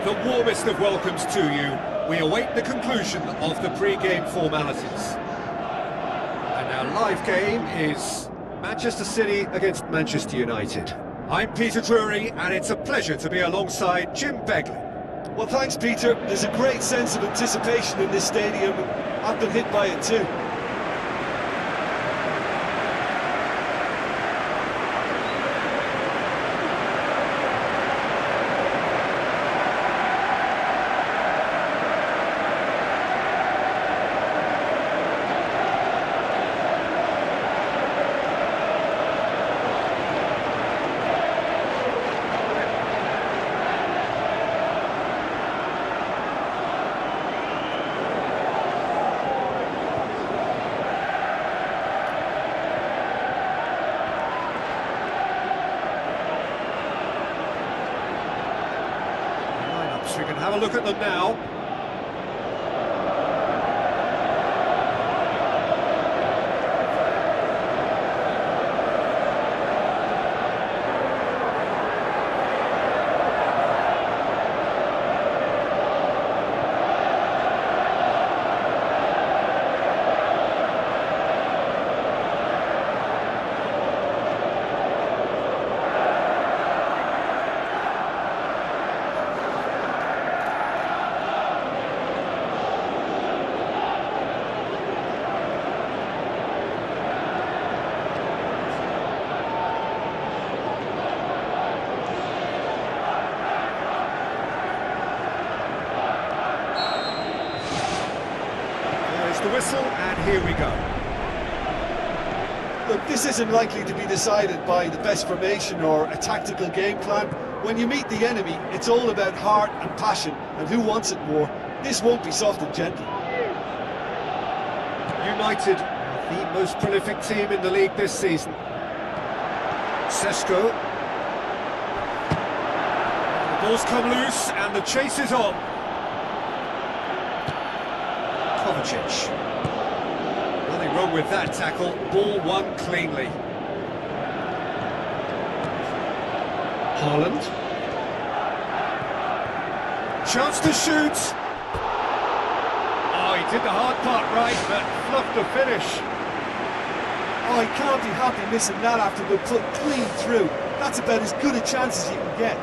The warmest of welcomes to you. We await the conclusion of the pre-game formalities. And our live game is Manchester City against Manchester United. I'm Peter Drury, and it's a pleasure to be alongside Jim Begley. Well, thanks, Peter. There's a great sense of anticipation in this stadium. I've been hit by it too. We can have a look at them now. blows the whistle, and here we go. Look, this isn't likely to be decided by the best formation or a tactical game plan. When you meet the enemy, it's all about heart and passion, and who wants it more. This won't be soft and gentle. United, the most prolific team in the league this season. Sesko. The ball's come loose, and the chase is on. Kovacic. Nothing wrong with that tackle. Ball won cleanly. Haaland. Chance to shoot. Oh, he did the hard part right, but fluffed the finish. Oh, he can't be happy missing that after being put clean through. That's about as good a chance as you can get.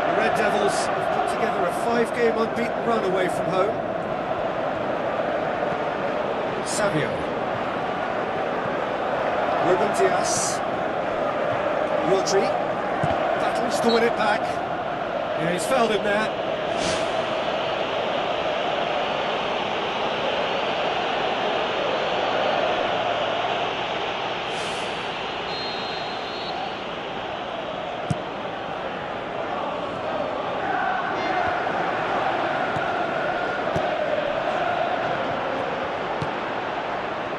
The Red Devils have put together a 5-game unbeaten run away from home. Savio. Ruben Dias. Rodri. Battles to win it back. Yeah, he's fouled him there.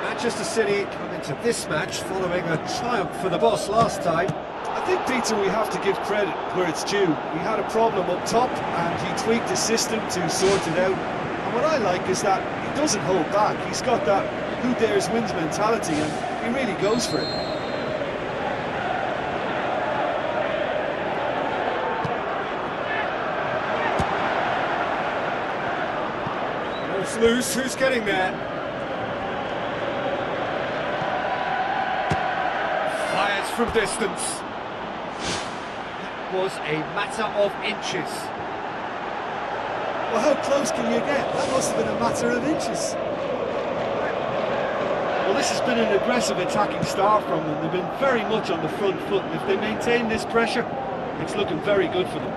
Manchester City come into this match following a triumph for the boss last time. I think, Peter, we have to give credit where it's due. He had a problem up top and he tweaked his system to sort it out. And what I like is that he doesn't hold back. He's got that who dares wins mentality and he really goes for it. Ball's loose, who's getting there? Fires from distance. Was a matter of inches. Well, how close can you get? That must have been a matter of inches. Well, this has been an aggressive attacking start from them. They've been very much on the front foot, and if they maintain this pressure, it's looking very good for them.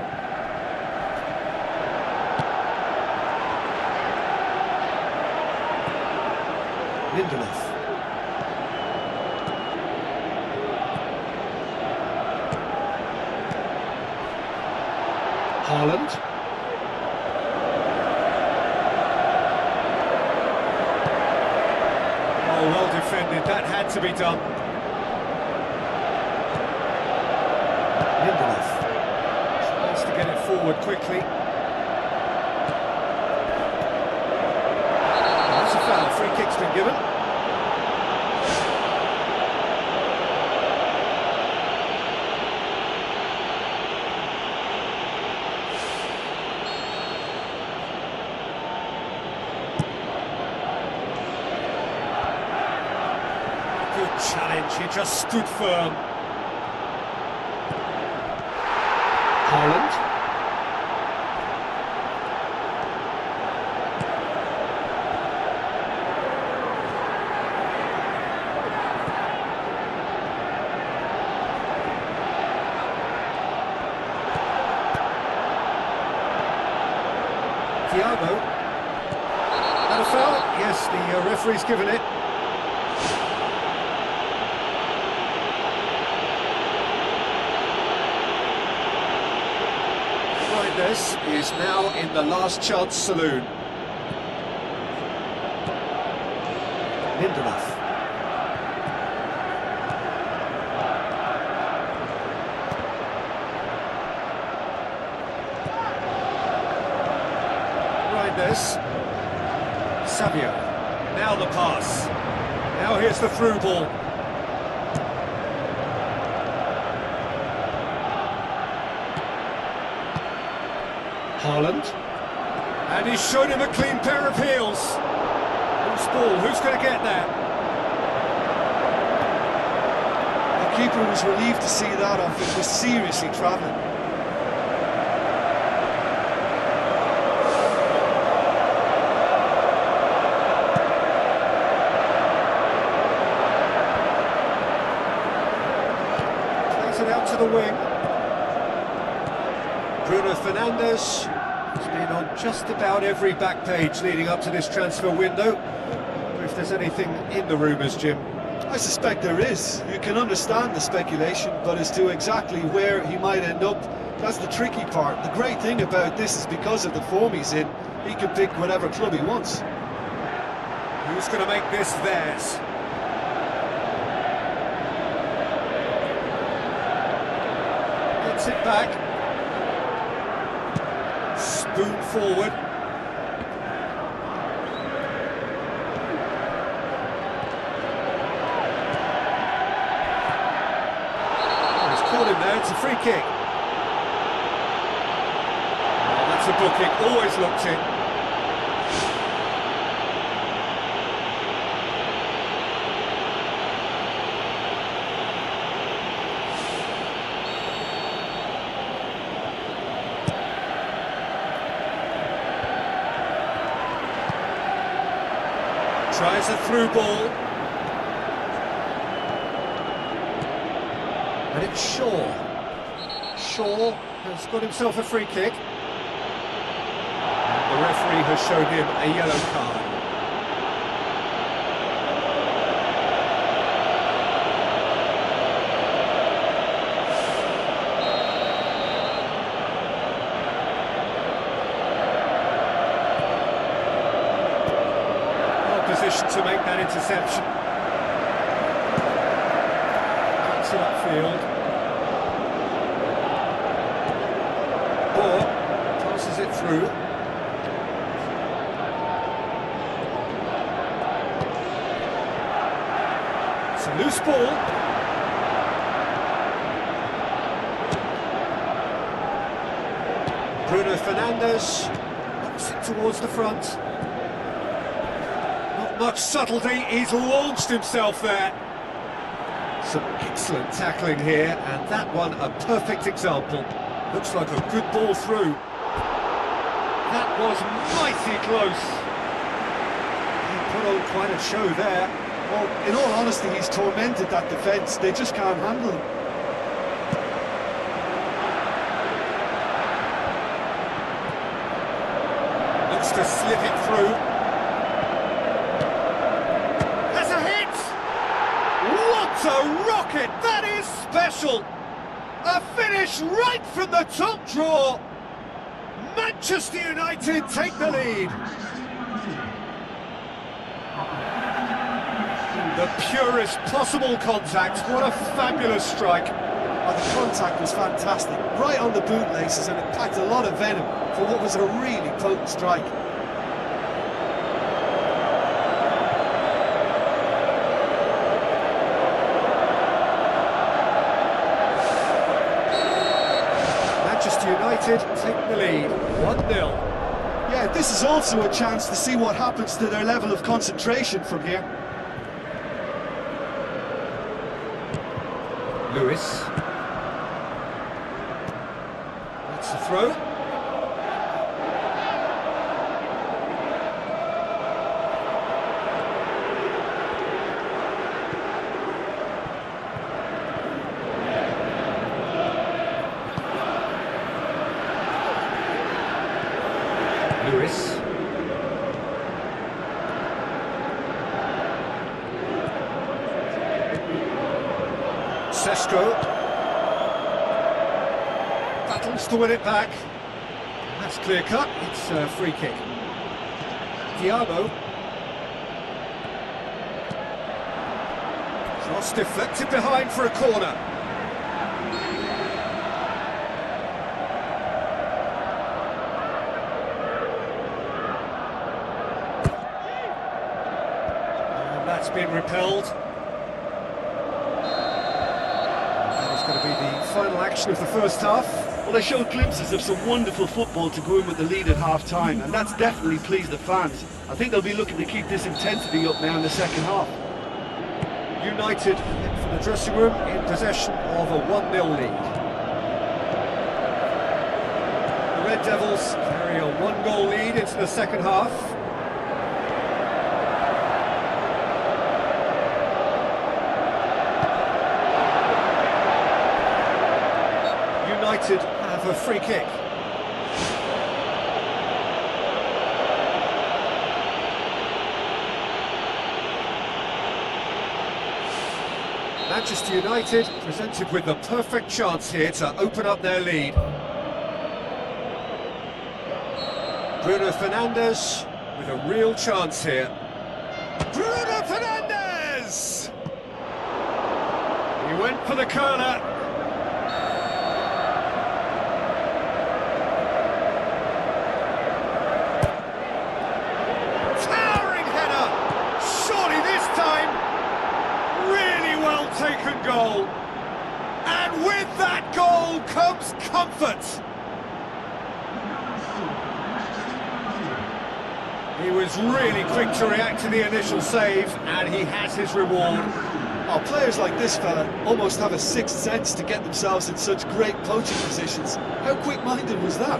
Lindelof. Haaland. Oh, well defended. That had to be done. Lindelof. Tries to get it forward quickly. That's a foul. Free kick's been given. Good challenge, he just stood firm. Haaland. Thiago. And a foul? Yes, the referee's given it. This is now in the last chance saloon. Lindelof. Right this. Savio. Now the pass. Now here's the through ball. Haaland. And he's shown him a clean pair of heels. Who's ball? Who's going to get that? The keeper was relieved to see that off. It was seriously travelling. Plays it out to the wing. Bruno Fernandes has been on just about every back page leading up to this transfer window. I wonder if there's anything in the rumours, Jim. I suspect there is. You can understand the speculation, but as to exactly where he might end up, that's the tricky part. The great thing about this is because of the form he's in, he can pick whatever club he wants. Who's going to make this theirs? Gets it back. Spoon forward. Oh, he's caught him there, it's a free kick. Oh, that's a booking, always looked in. Tries a through ball. And it's Shaw. Shaw has got himself a free kick. And the referee has shown him a yellow card. Position to make that interception. Cuts it upfield. Ball passes it through. It's a loose ball. Bruno Fernandes knocks it towards the front. Much subtlety, he's launched himself there. Some excellent tackling here, and that one a perfect example. Looks like a good ball through. That was mighty close. He put on quite a show there. Well, in all honesty, he's tormented that defence. They just can't handle him. Looks to slip it through. What a rocket! That is special! A finish right from the top draw! Manchester United take the lead. The purest possible contact. What a fabulous strike. Oh, the contact was fantastic. Right on the bootlaces, and it packed a lot of venom for what was a really potent strike. Manchester United take the lead, 1-0. Yeah, this is also a chance to see what happens to their level of concentration from here. Lewis. That's the throw. Lewis. Sesko battles to win it back. That's clear cut. It's a free kick. Thiago. Cross deflected behind for a corner. And that's been repelled. Going to be the final action of the first half. Well, they showed glimpses of some wonderful football to go in with the lead at half-time, and that's definitely pleased the fans. I think they'll be looking to keep this intensity up now in the second half. United from the dressing room in possession of a 1-0 lead. The Red Devils carry a 1-goal lead into the second half. United have a free kick. Manchester United presented with the perfect chance here to open up their lead. Bruno Fernandes with a real chance here. Bruno Fernandes! He went for the corner. Towering header! Surely this time, really well taken goal. And with that goal comes comfort. He was really quick to react to the initial save, and he has his reward. Oh, players like this fella almost have a sixth sense to get themselves in such great poaching positions. How quick-minded was that?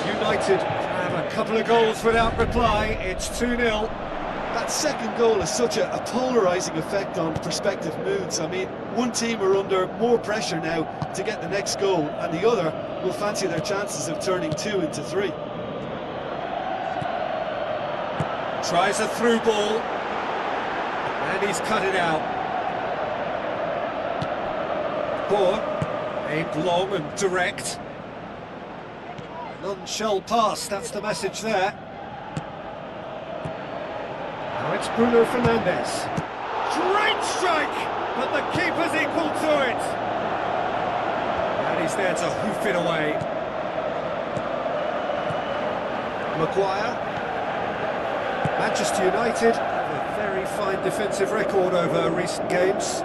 United have a couple of goals without reply. It's 2-0. That second goal has such a polarising effect on prospective moods. I mean, one team are under more pressure now to get the next goal, and the other will fancy their chances of turning 2 into 3. Tries a through ball, and he's cut it out. Poor, aimed long and direct. None shall pass, that's the message there. Now it's Bruno Fernandes. Great strike, but the keeper's equal to it. And he's there to hoof it away. Maguire. Manchester United have a very fine defensive record over recent games.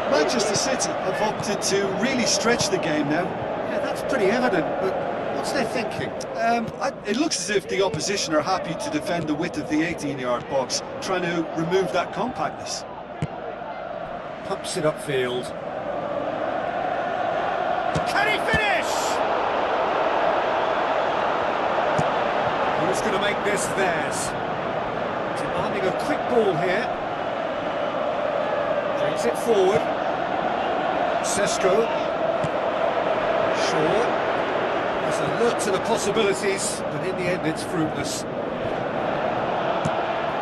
Manchester City have opted to really stretch the game now. Yeah, that's pretty evident, but what's their thinking? It looks as if the opposition are happy to defend the width of the 18-yard box, trying to remove that compactness. Pumps it upfield. Can he finish? Who's going to make this theirs? Demanding a quick ball here. Brings it forward. Sesko. Shaw. He's alert to the possibilities, but in the end it's fruitless.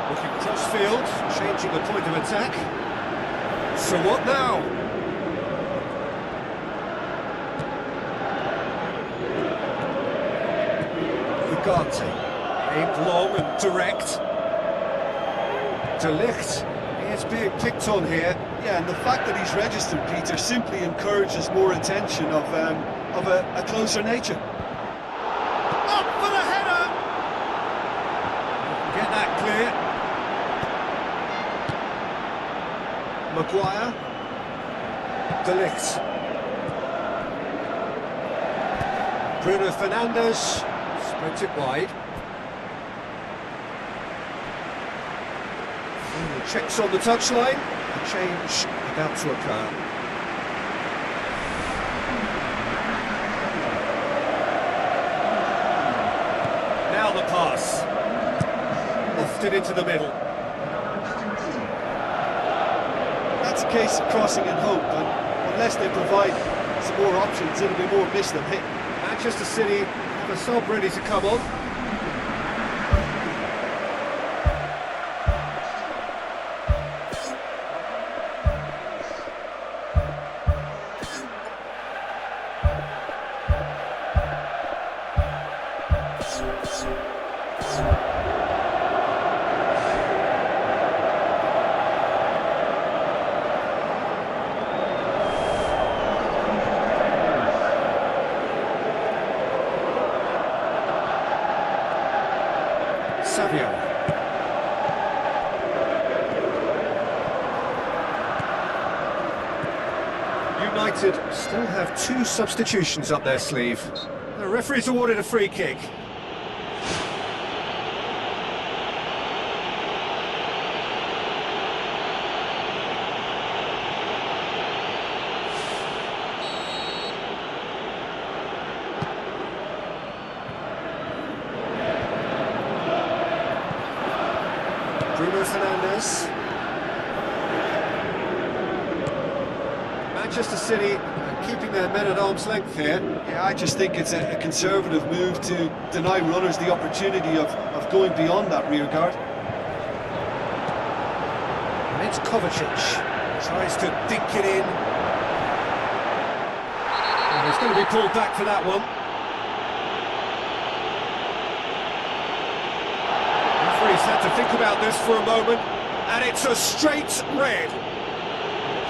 Looking cross-field, changing the point of attack. So what now? Ugarte, aimed long and direct. De Ligt, he is being picked on here. Yeah, and the fact that he's registered, Peter, simply encourages more attention of a closer nature. Up for the header! Get that clear. Maguire. De Ligt. Bruno Fernandes. Spreads it wide. Checks on the touchline. A change about to occur. Now the pass. Lofted into the middle. That's a case of crossing in hope, and unless they provide some more options, it'll be more miss than hit. Manchester City have a sub ready to come on. United still have 2 substitutions up their sleeve. The referee's awarded a free kick. Bruno Fernandes. Manchester City keeping their men at arm's length here. Yeah, I just think it's a conservative move to deny runners the opportunity of going beyond that rear guard. And it's Kovacic. Tries to dink it in. And he's going to be pulled back for that one. Referee's had to think about this for a moment, and it's a straight red.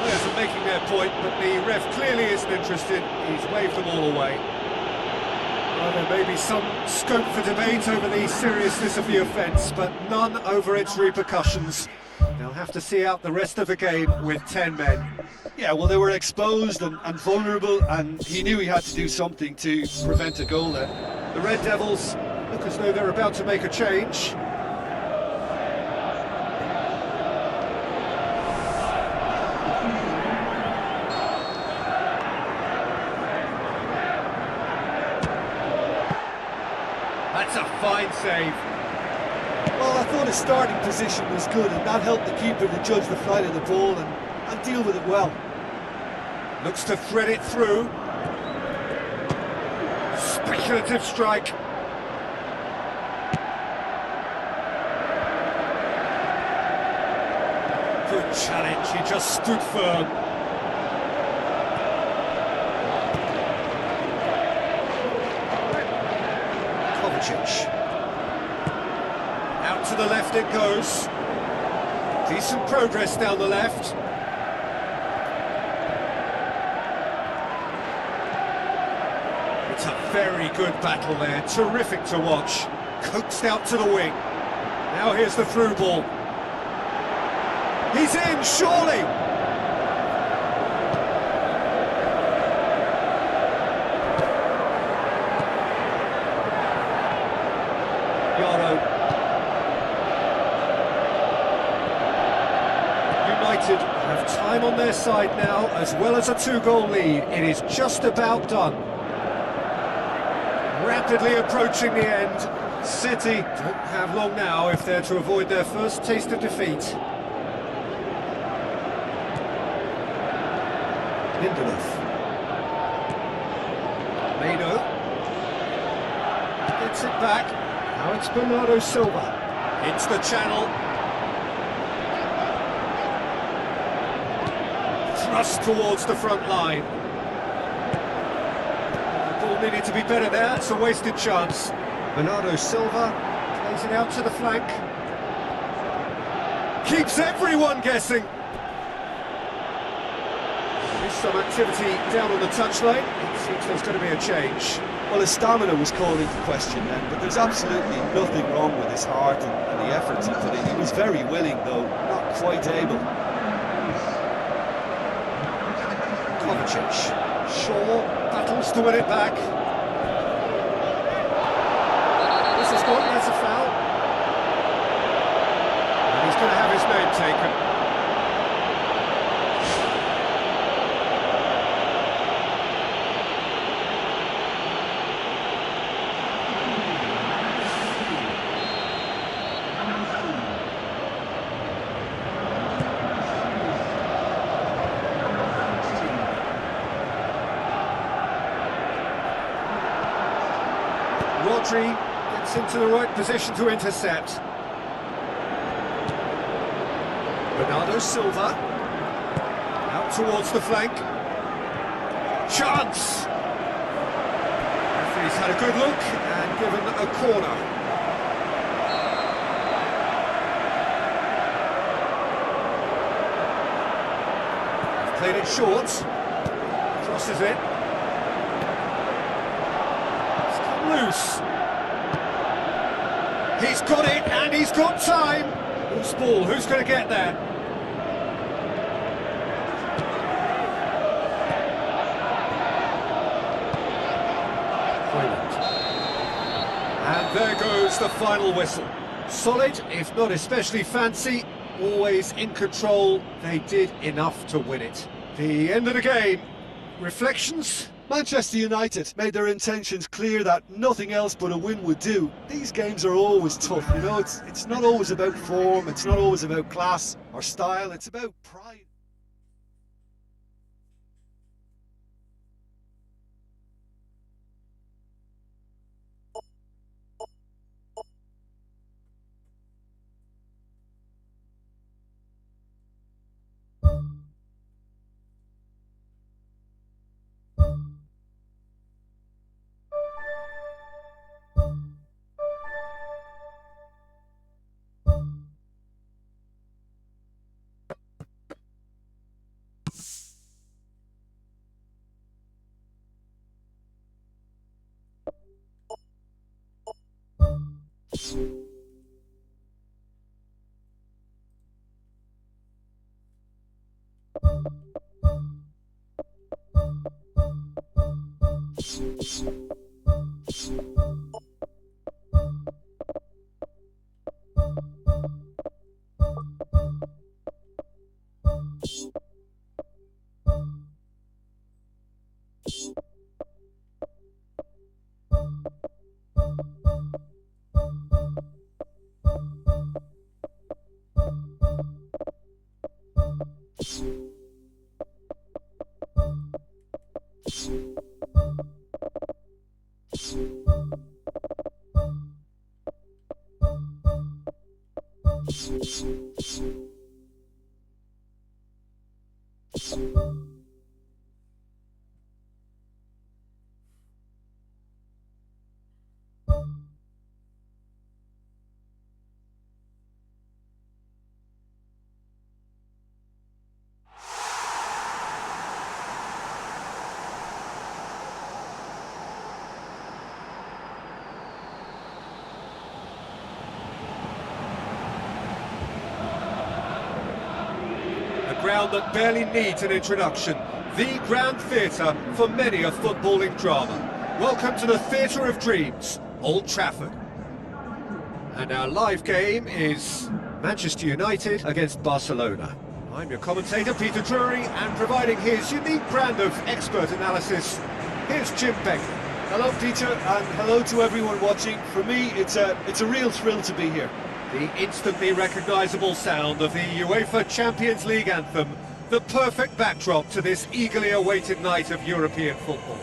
The players are making their point, but the ref clearly isn't interested. He's waved them all away. Well, there may be some scope for debate over the seriousness of the offence, but none over its repercussions. They'll have to see out the rest of the game with 10 men. Yeah, well, they were exposed and vulnerable, and he knew he had to do something to prevent a goal there. The Red Devils look as though they're about to make a change. That's a fine save. Well, I thought his starting position was good, and that helped the keeper to judge the flight of the ball and deal with it well. Looks to thread it through. Speculative strike. Good challenge, he just stood firm. Kovacic. Out to the left it goes. Decent progress down the left. It's a very good battle there, terrific to watch. Coaxed out to the wing. Now here's the through ball. He's in, surely! United have time on their side now, as well as a two-goal lead. It is just about done. Rapidly approaching the end. City don't have long now if they're to avoid their first taste of defeat. Lindelof. Meno. Gets it back. Now it's Bernardo Silva. It's the channel. Thrust towards the front line. The ball needed to be better there, it's a wasted chance. Bernardo Silva plays it out to the flank. Keeps everyone guessing. There's some activity down on the touchline. It seems there's going to be a change. Well, his stamina was called into question then, but there's absolutely nothing wrong with his heart and the efforts he put in. He was very willing, though not quite able. Kovacic. Shaw battles to win it back. This is gone, there's a foul. And he's going to have his name taken. Rodri gets into the right position to intercept. Bernardo Silva out towards the flank. Chance! Referee's had a good look and given a corner. He's played it short. Crosses it. Loose. He's got it and he's got time. Loose ball, who's going to get there? And there goes the final whistle. Solid, if not especially fancy, always in control. They did enough to win it. The end of the game. Reflections? Manchester United made their intentions clear that nothing else but a win would do. These games are always tough, you know, it's not always about form, it's not always about class or style, it's about pride. Ground that barely needs an introduction, the grand theatre for many a footballing drama. Welcome to the Theatre of Dreams, Old Trafford. And our live game is Manchester United against Barcelona. I'm your commentator, Peter Drury, and providing his unique brand of expert analysis, here's Jim Beck. Hello, Peter, and hello to everyone watching. For me, it's a real thrill to be here. The instantly recognisable sound of the UEFA Champions League anthem, the perfect backdrop to this eagerly awaited night of European football.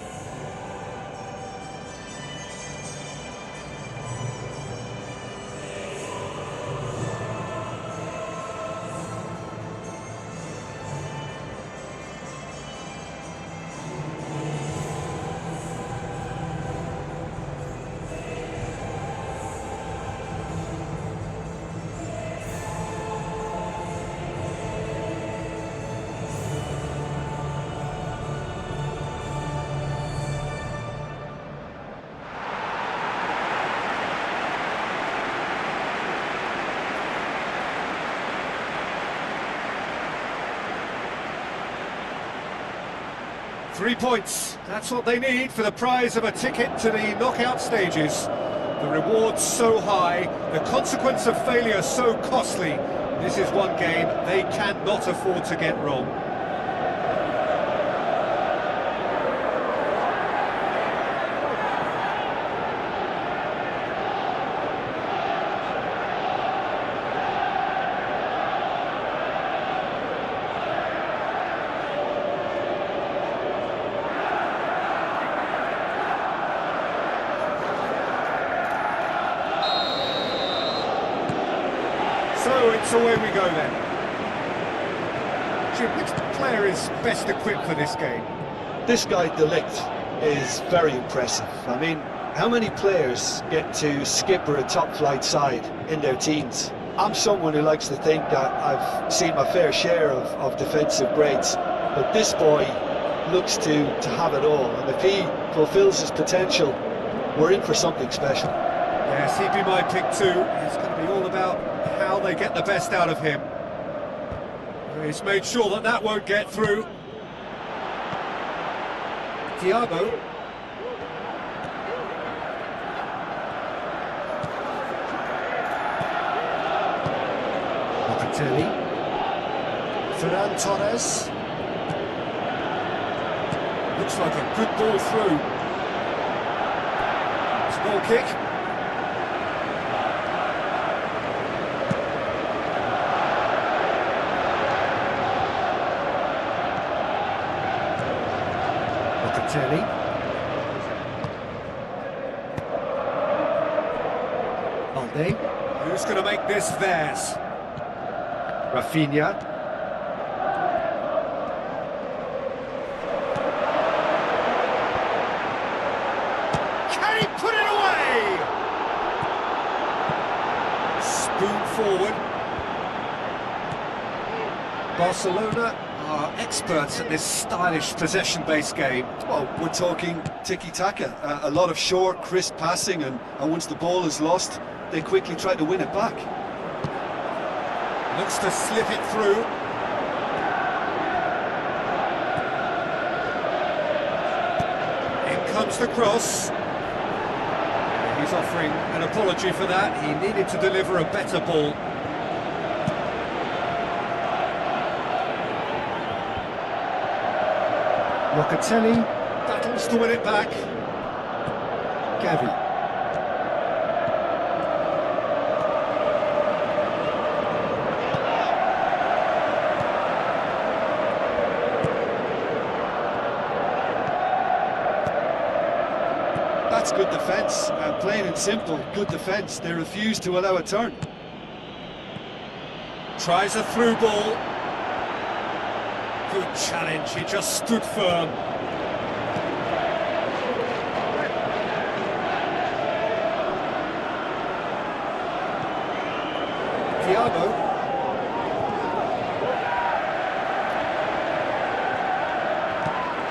£3, that's what they need for the prize of a ticket to the knockout stages. The reward's so high, the consequence of failure so costly. This is one game they cannot afford to get wrong. So it's away we go then. Jim, which player is best equipped for this game? This guy, De Ligt, is very impressive. I mean, how many players get to skipper a top-flight side in their teens? I'm someone who likes to think that I've seen my fair share of defensive greats, but this boy looks to have it all, and if he fulfills his potential, we're in for something special. Yes, he'd be my pick too. It's going to be all about how they get the best out of him. He's made sure that that won't get through. Thiago. Locatelli. Ferran Torres. Looks like a good ball through. It's a goal kick. Locatelli. Balde. Who's going to make this theirs? Rafinha. Can he put it away? Spoon forward. Barcelona are experts at this stylish possession-based game. Well, we're talking tiki-taka, a lot of short, crisp passing, and once the ball is lost, they quickly tried to win it back. Looks to slip it through. In comes the cross. He's offering an apology for that. He needed to deliver a better ball. Locatelli. Battles to win it back. Gavi. That's good defence, plain and simple, good defence. They refuse to allow a turn. Tries a through ball. Good challenge, he just stood firm. Thiago.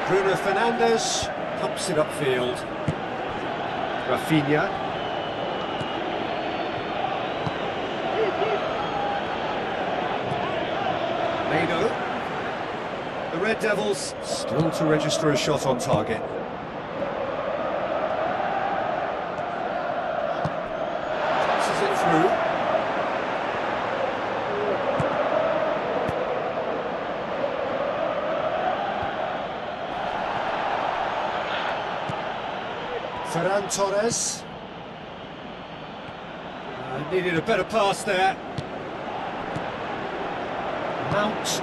Bruno Fernandes pumps it upfield. Rafinha. Mado. The Red Devils still to register a shot on target. Passes it through. Ferran Torres. Needed a better pass there. Mount.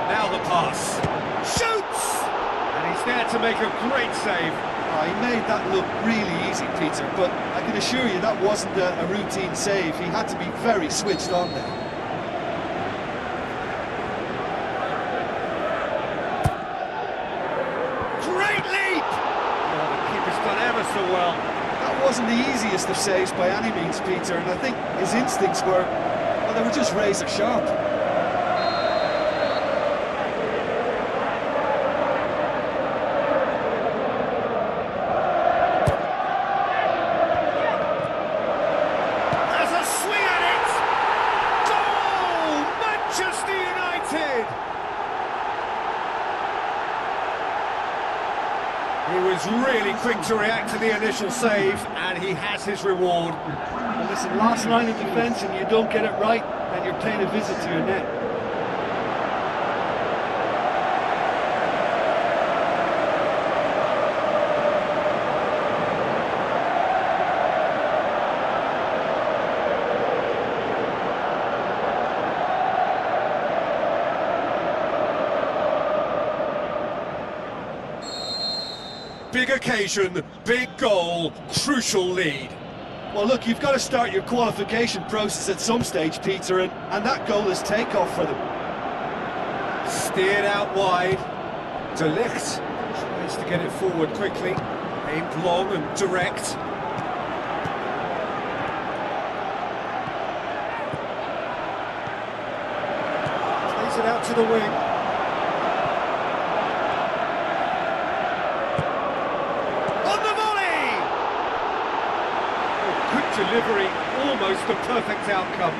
Now the pass. Shoots! And he's there to make a great save. Oh, he made that look really easy, Peter, but I can assure you that wasn't a routine save. He had to be very switched on there. Great leap! Oh, the keeper's done ever so well. That wasn't the easiest of saves by any means, Peter, and I think his instincts were, well, they were just razor sharp. Has a swing at it! Goal! Manchester United! He was really quick to react to the initial save, and he has his reward. Well, listen, last line of defence and you don't get it right, then you're paying a visit to your net. Big occasion, big goal, crucial lead. Well, look, you've got to start your qualification process at some stage, Peter, and that goal is takeoff for them. Steered out wide. De Ligt tries to get it forward quickly. Aimed long and direct. Plays it out to the wing. Delivery, almost the perfect outcome.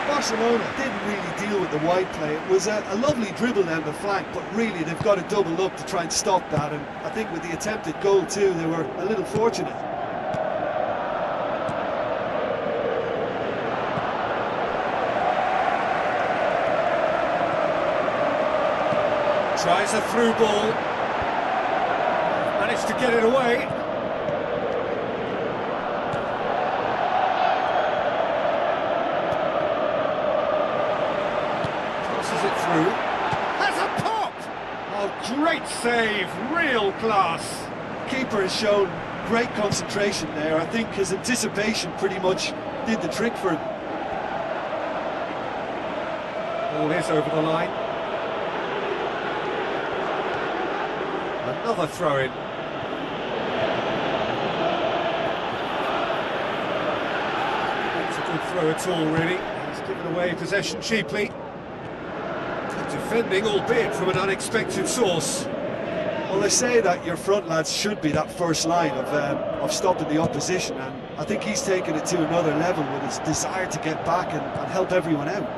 Barcelona didn't really deal with the wide play. It was a lovely dribble down the flank, but really they've got to double up to try and stop that, and I think with the attempted goal too, they were a little fortunate. Tries a through ball. Managed to get it away. Has a pop! Oh, great save, real class. Keeper has shown great concentration there. I think his anticipation pretty much did the trick for him. Ball is over the line. Another throw-in. It's a good throw at all, really. He's given away possession cheaply. Defending, albeit from an unexpected source. Well, they say that your front lads should be that first line of stopping the opposition, and I think he's taken it to another level with his desire to get back and help everyone out.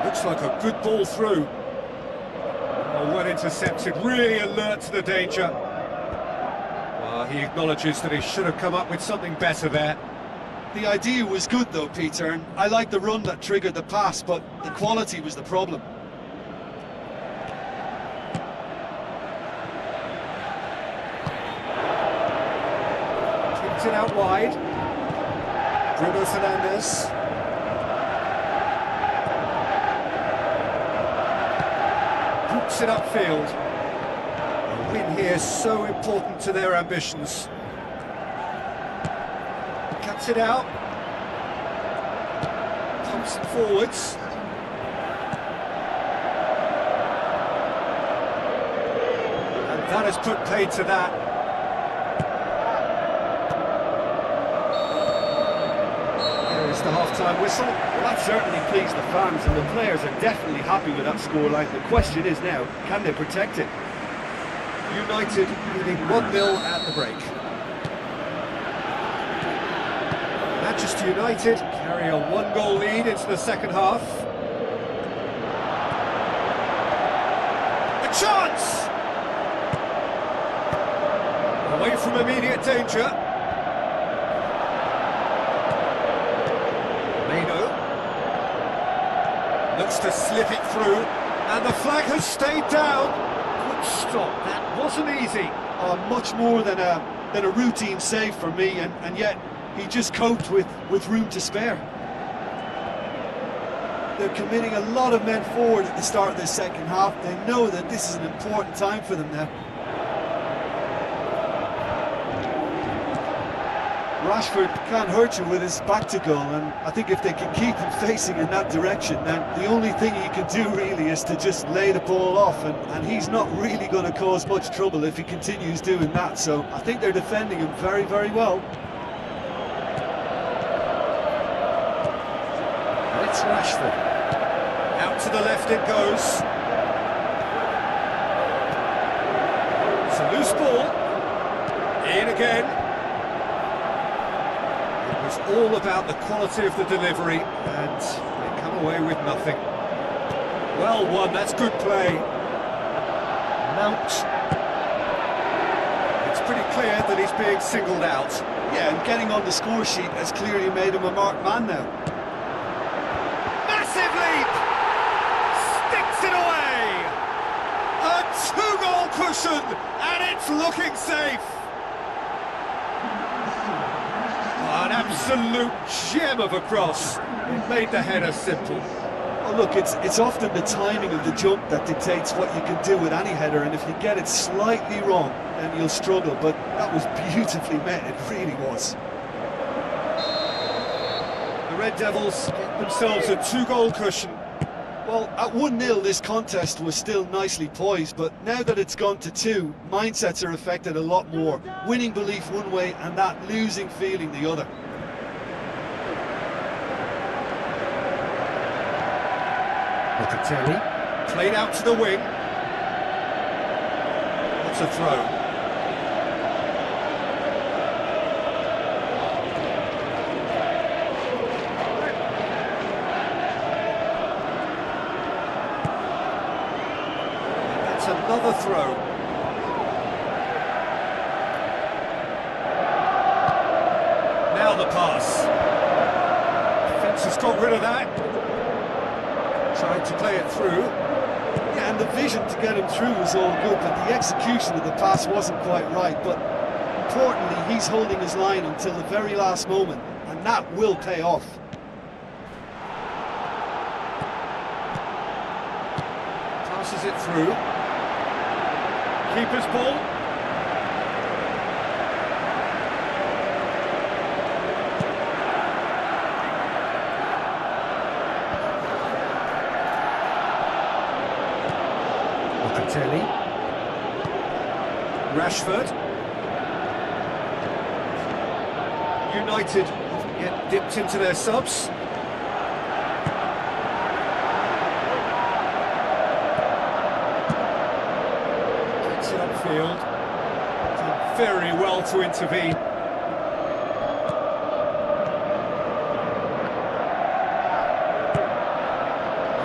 Looks like a good ball through. Oh, well intercepted, really alert to the danger. He acknowledges that he should have come up with something better there. The idea was good though, Peter, and I like the run that triggered the pass, but the quality was the problem. Kicked it out wide. Bruno Fernandes. Hooks it upfield. A win here so important to their ambitions. Cuts it out. Pumps it forwards. And that has put paid to that. There is the half-time whistle. Well, that certainly pleased the fans, and the players are definitely happy with that scoreline. The question is now, can they protect it? United leading 1-0 at the break. Manchester United carry a one-goal lead into the second half. A chance! Away from immediate danger. Meno looks to slip it through, and the flag has stayed down. Good stop, that wasn't easy. Much more than a routine save for me, and yet he just coped with room to spare. They're committing a lot of men forward at the start of the second half. They know that this is an important time for them now. Rashford can't hurt you with his back to goal, and I think if they can keep him facing in that direction, then the only thing he can do really is to just lay the ball off, and he's not really going to cause much trouble if he continues doing that. So I think they're defending him very, very well. It's Rashford. Out to the left it goes. It's a loose ball. In again. It was all about the quality of the delivery, and they come away with nothing. Well won, that's good play. Mount. It's pretty clear that he's being singled out. Yeah, and getting on the score sheet has clearly made him a marked man now. Massive leap! Sticks it away! A two-goal cushion, and it's looking safe! An absolute gem of a cross. It made the header simple. Oh, look, it's often the timing of the jump that dictates what you can do with any header, and if you get it slightly wrong, then you'll struggle, but that was beautifully met, it really was. The Red Devils get themselves a two-goal cushion. Well, at 1-0 this contest was still nicely poised, but now that it's gone to 2, mindsets are affected a lot more. Winning belief one way and that losing feeling the other. Locatelli, played out to the wing. What's a throw? Another throw. Now the pass. Defence has got rid of that. Tried to play it through. Yeah, and the vision to get him through was all good, but the execution of the pass wasn't quite right. But importantly, he's holding his line until the very last moment, and that will pay off. Passes it through. Keeper's ball. Locatelli. Rashford. United get dipped into their subs. field. Done very well to intervene.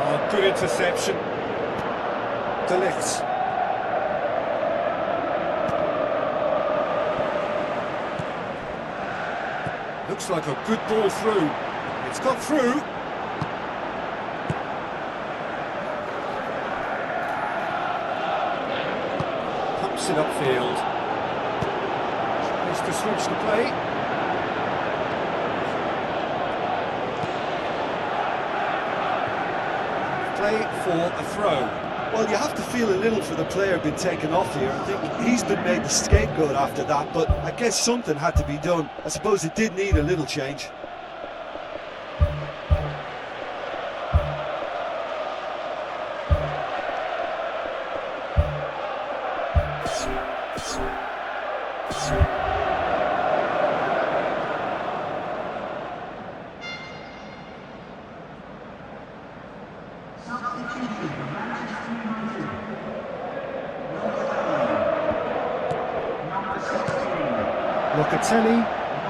Oh, good interception. Delict. Looks like a good ball through. It's got through. Pumps it upfield. Tries to switch the play. Play for a throw. Well, you have to feel a little for the player being taken off here. I think he's been made the scapegoat after that, but I guess something had to be done. I suppose it did need a little change. Locatelli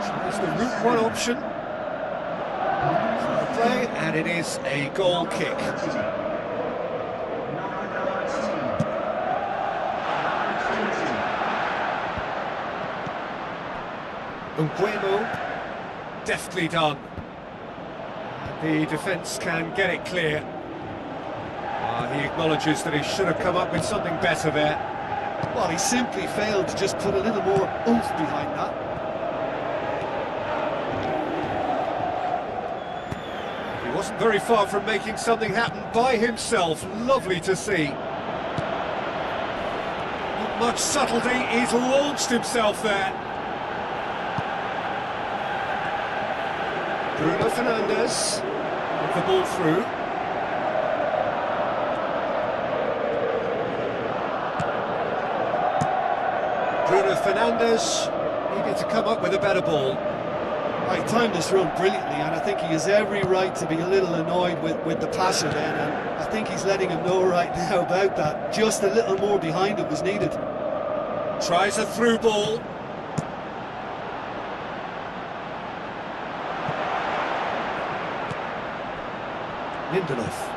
tries the route one option for the play, and it is a goal kick. Nguemo, deftly done. The defence can get it clear. He acknowledges that he should have come up with something better there. Well, he simply failed to just put a little more oomph behind that. He wasn't very far from making something happen by himself. Lovely to see. Not much subtlety, he's launched himself there. Bruno Fernandes with the ball through. Bruno Fernandes needed to come up with a better ball. He timed this run brilliantly, and I think he has every right to be a little annoyed with the passer then, and I think he's letting him know right now about that. Just a little more behind it was needed. Tries a through ball. Lindelof.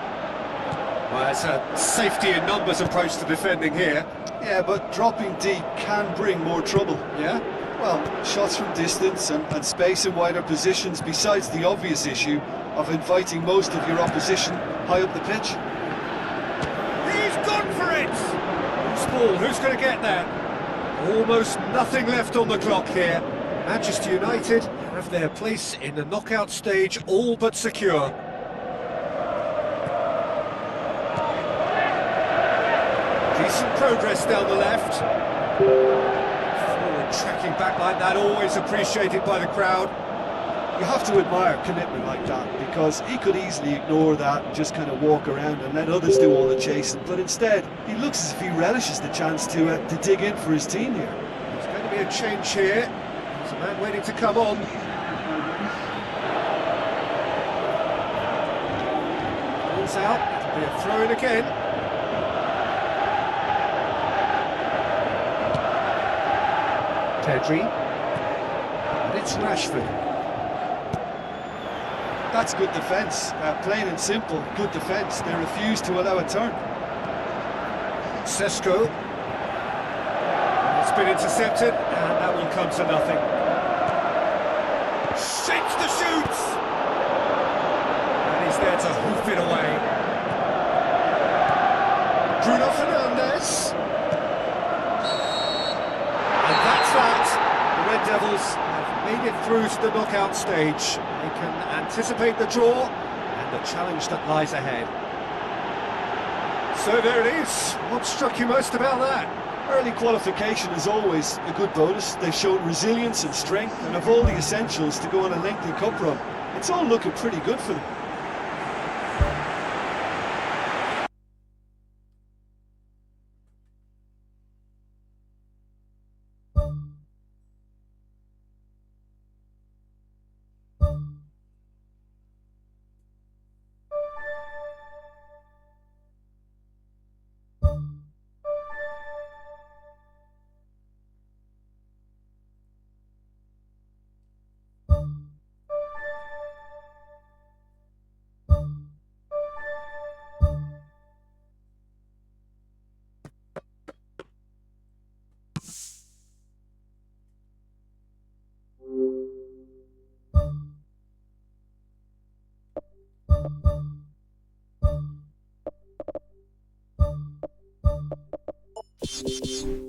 Well, it's a safety in numbers approach to defending here. Yeah, but dropping deep can bring more trouble. Yeah? Well, shots from distance and space in wider positions, besides the obvious issue of inviting most of your opposition high up the pitch. He's gone for it! Who's ball? Who's going to get that? Almost nothing left on the clock here. Manchester United have their place in the knockout stage all but secure. Decent progress down the left. Forward tracking back like that, always appreciated by the crowd. You have to admire commitment like that, because he could easily ignore that and just kind of walk around and let others do all the chasing, but instead he looks as if he relishes the chance to dig in for his team here. There's going to be a change here. There's a man waiting to come on. Ball's out, it'll be a throw-in again. Pedri, and it's Rashford. That's good defence, plain and simple, good defence. They refuse to allow a turn. Sesko. It's been intercepted, and that will come to nothing. Shapes the shoots! And he's there to hoof it away. Bruno Fernandes. And that's that. The Red Devils have made it through to the knockout stage. They can anticipate the draw and the challenge that lies ahead. So there it is. What struck you most about that? Early qualification is always a good bonus. They've shown resilience and strength and have all the essentials to go on a lengthy cup run. It's all looking pretty good for them. Terima.